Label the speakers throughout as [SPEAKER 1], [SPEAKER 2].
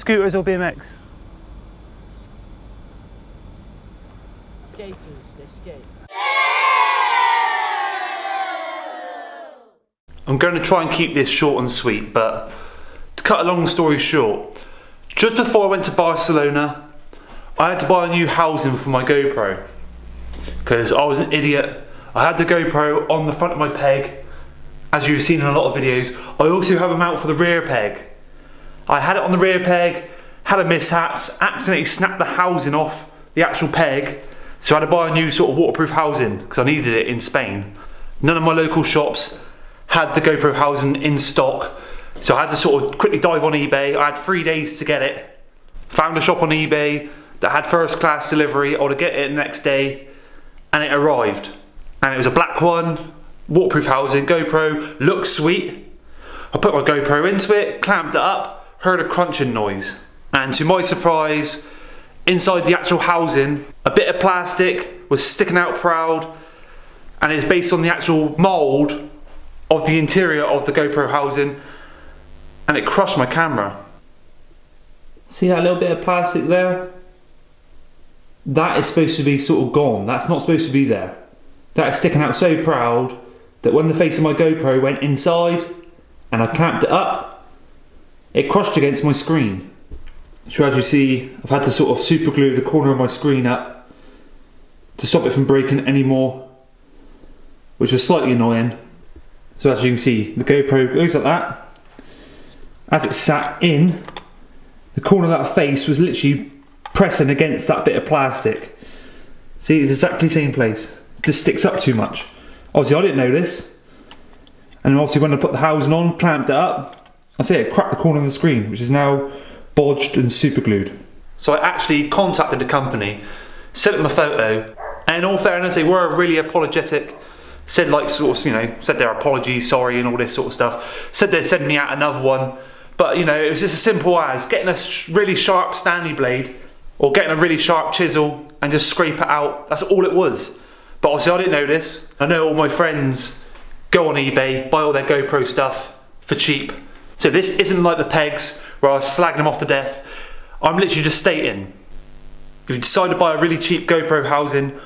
[SPEAKER 1] Scooters or BMX?
[SPEAKER 2] Skaters, they skate.
[SPEAKER 1] I'm going to try and keep this short and sweet, but to cut a long story short, just before I went to Barcelona, I had to buy a new housing for my GoPro because I was an idiot. I had the GoPro on the front of my peg, as you've seen in a lot of videos. I also have a mount for the rear peg. I had it on the rear peg, had a mishap, accidentally snapped the housing off the actual peg, so I had to buy a new sort of waterproof housing because I needed it in Spain. None of my local shops had the GoPro housing in stock, so I had to sort of quickly dive on eBay. I had 3 days to get it. Found a shop on eBay that had first class delivery. I would get it the next day, and it arrived. And it was a black one, waterproof housing, GoPro, looks sweet. I put my GoPro into it, clamped it up, heard a crunching noise. And to my surprise, inside the actual housing, a bit of plastic was sticking out proud, and it's based on the actual mould of the interior of the GoPro housing, and it crushed my camera. See that little bit of plastic there? That is supposed to be sort of gone. That's not supposed to be there. That is sticking out so proud that when the face of my GoPro went inside and I clamped it up, it crushed against my screen. So as you see, I've had to sort of super glue the corner of my screen up to stop it from breaking anymore, which was slightly annoying. So as you can see, the GoPro goes like that. As it sat in, the corner of that face was literally pressing against that bit of plastic. See, it's exactly the same place. It just sticks up too much. Obviously I didn't know this. And obviously when I put the housing on, clamped it up, I see it cracked the corner of the screen, which is now bodged and super glued. So I actually contacted the company, sent them a photo, and in all fairness they were really apologetic. Said like sort of, you know, said their apologies, sorry and all this sort of stuff. Said they'd send me out another one. But you know, it was just as simple as getting a really sharp Stanley blade or getting a really sharp chisel and just scrape it out. That's all it was. But obviously I didn't know this. I know all my friends go on eBay, buy all their GoPro stuff for cheap. So this isn't like the pegs where I was slagging them off to death. I'm literally just stating, if you decide to buy a really cheap GoPro housing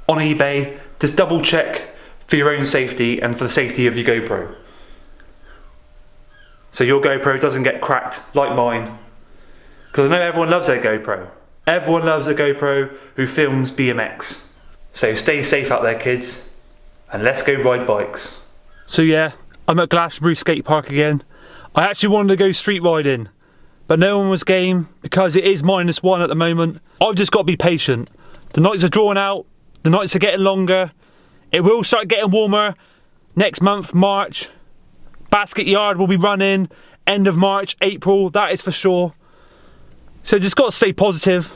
[SPEAKER 1] on eBay, just double check for your own safety and for the safety of your GoPro. So your GoPro doesn't get cracked like mine. Because I know everyone loves their GoPro. Everyone loves a GoPro who films BMX. So stay safe out there, kids, and let's go ride bikes. So yeah, I'm at Glastonbury skate park again. I actually wanted to go street riding, but no one was game because it is -1 at the moment. I've just got to be patient. The nights are drawing out, the nights are getting longer. It will start getting warmer next month, March. Baskett yard will be running end of March, April, that is for sure. So just got to stay positive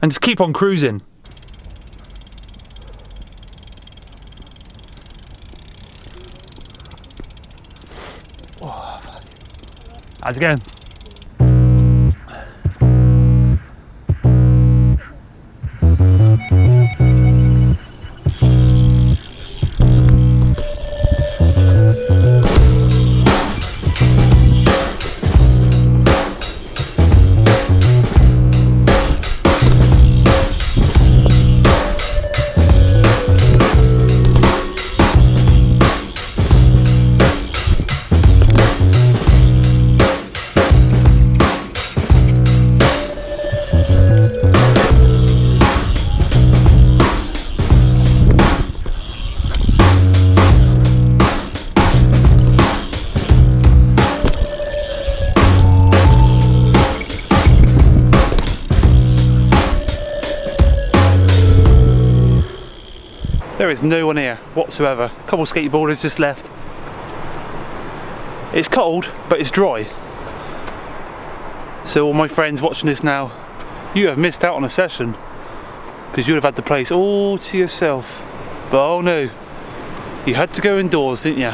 [SPEAKER 1] and just keep on cruising. Oh, fuck. How's it going? There is no one here whatsoever. A couple of skateboarders just left. It's cold, but it's dry. So all my friends watching this now, you have missed out on a session because you'd have had the place all to yourself. But oh no, you had to go indoors, didn't you?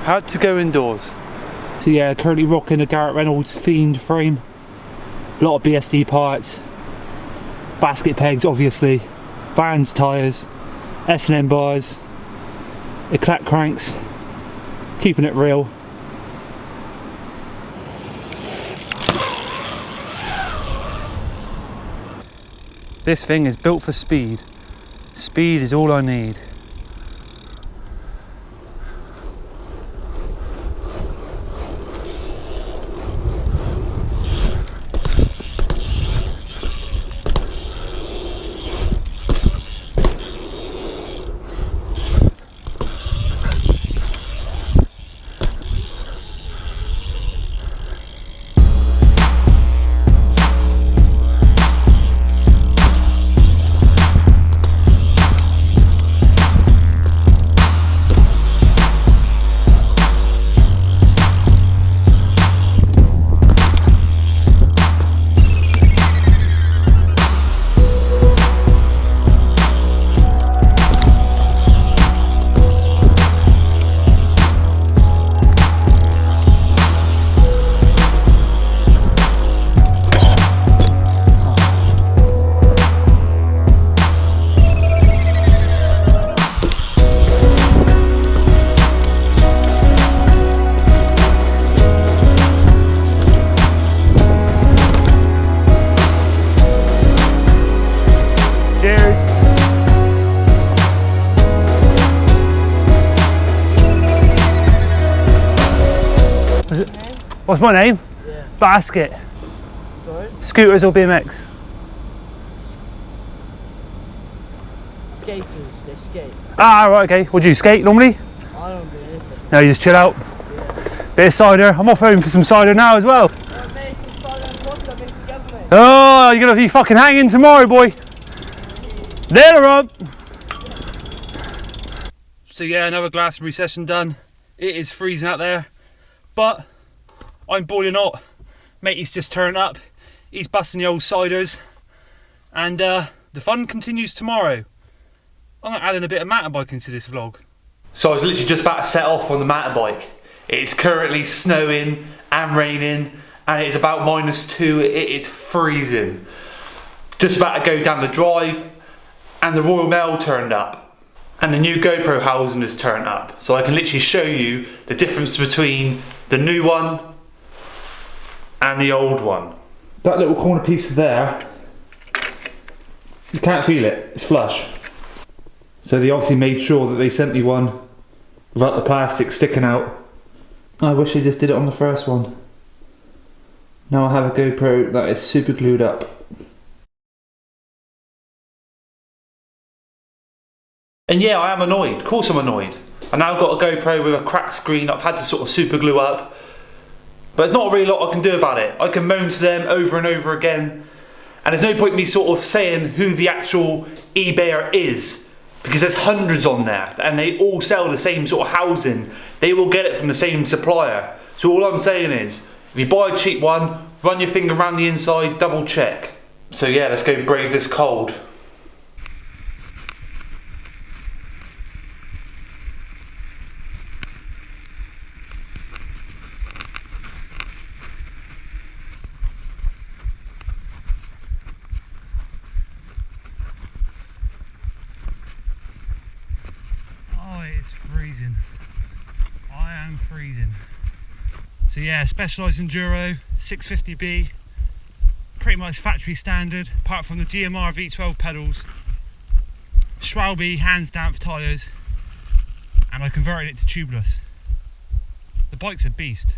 [SPEAKER 1] Had to go indoors. So yeah, currently rocking a Garrett Reynolds Fiend frame. A lot of BSD parts, Baskett pegs obviously, Vans tyres, S&M bars, Eclat cranks, keeping it real. This thing is built for speed. Speed is all I need. What's my name?
[SPEAKER 2] Yeah.
[SPEAKER 1] Baskett.
[SPEAKER 2] Sorry?
[SPEAKER 1] Scooters or BMX?
[SPEAKER 2] Skaters, they skate.
[SPEAKER 1] Ah, right, okay. What do you skate normally?
[SPEAKER 2] I don't do anything.
[SPEAKER 1] No, you just chill out.
[SPEAKER 2] Yeah.
[SPEAKER 1] Bit of cider. I'm off home for some cider now as well.
[SPEAKER 2] Mate, some cider and vodka mixed together, mate.
[SPEAKER 1] Oh, you're gonna be fucking hanging tomorrow, boy. Later on. So yeah, another Glastonbury session done. It is freezing out there, but I'm boiling hot. Matey's just turned up. He's busting the old ciders, and the fun continues tomorrow. I'm gonna add in a bit of mountain biking to this vlog. So I was literally just about to set off on the mountain bike. It's currently snowing and raining, and it is about -2. It is freezing. Just about to go down the drive, and the Royal Mail turned up, and the new GoPro housing has turned up. So I can literally show you the difference between the new one and the old one. That little corner piece there, you can't feel it, it's flush. So they obviously made sure that they sent me one without the plastic sticking out. I wish they just did it on the first one. Now I have a GoPro that is super glued up. And yeah, I am annoyed, of course I'm annoyed. I now got a GoPro with a cracked screen I've had to sort of super glue up. But there's not really a lot I can do about it. I can moan to them over and over again. And there's no point me sort of saying who the actual eBayer is, because there's hundreds on there and they all sell the same sort of housing. They will get it from the same supplier. So all I'm saying is, if you buy a cheap one, run your finger around the inside, double check. So yeah, let's go brave this cold. It's freezing. I am freezing. So yeah, Specialized Enduro 650B, pretty much factory standard, apart from the DMR V12 pedals, Schwalbe hand stamped tyres, and I converted it to tubeless. The bike's a beast.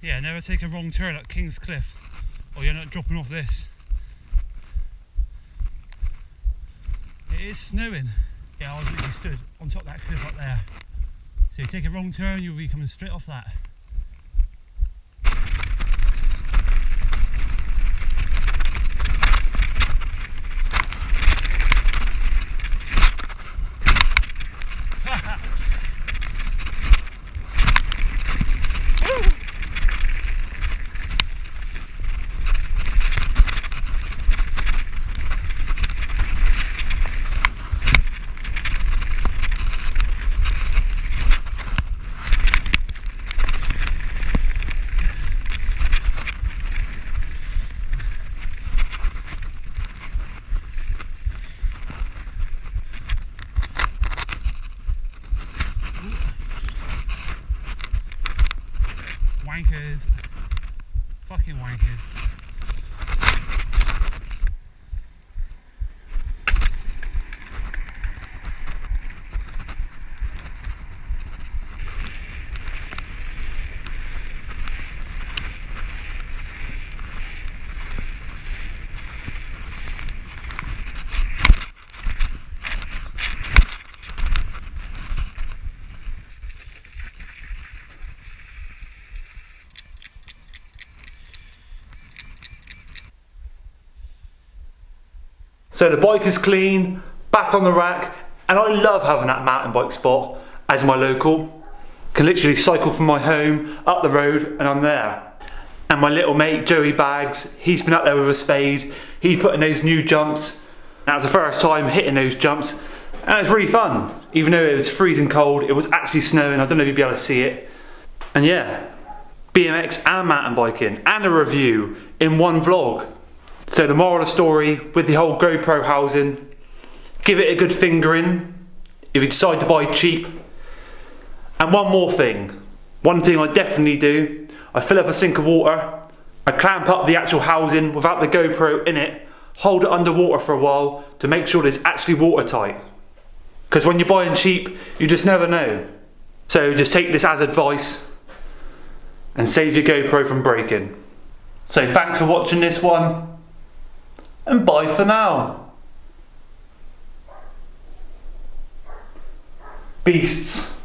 [SPEAKER 1] Yeah, never take a wrong turn at King's Cliff or you end up dropping off this. It is snowing. Yeah, I was literally stood on top of that cliff up there. So you take a wrong turn, you'll be coming straight off that. Wankers. Fucking wankers. So the bike is clean, back on the rack, and I love having that mountain bike spot as my local. Can literally cycle from my home, up the road, and I'm there. And my little mate, Joey Bags, he's been up there with a spade. He put in those new jumps. That was the first time hitting those jumps, and it was really fun. Even though it was freezing cold, it was actually snowing. I don't know if you'd be able to see it. And yeah, BMX and mountain biking, and a review in one vlog. So the moral of the story with the whole GoPro housing, give it a good fingering if you decide to buy cheap. And one more thing, one thing I definitely do, I fill up a sink of water, I clamp up the actual housing without the GoPro in it, hold it underwater for a while to make sure it's actually watertight. Because when you're buying cheap, you just never know. So just take this as advice and save your GoPro from breaking. So thanks for watching this one. And bye for now. Beasts.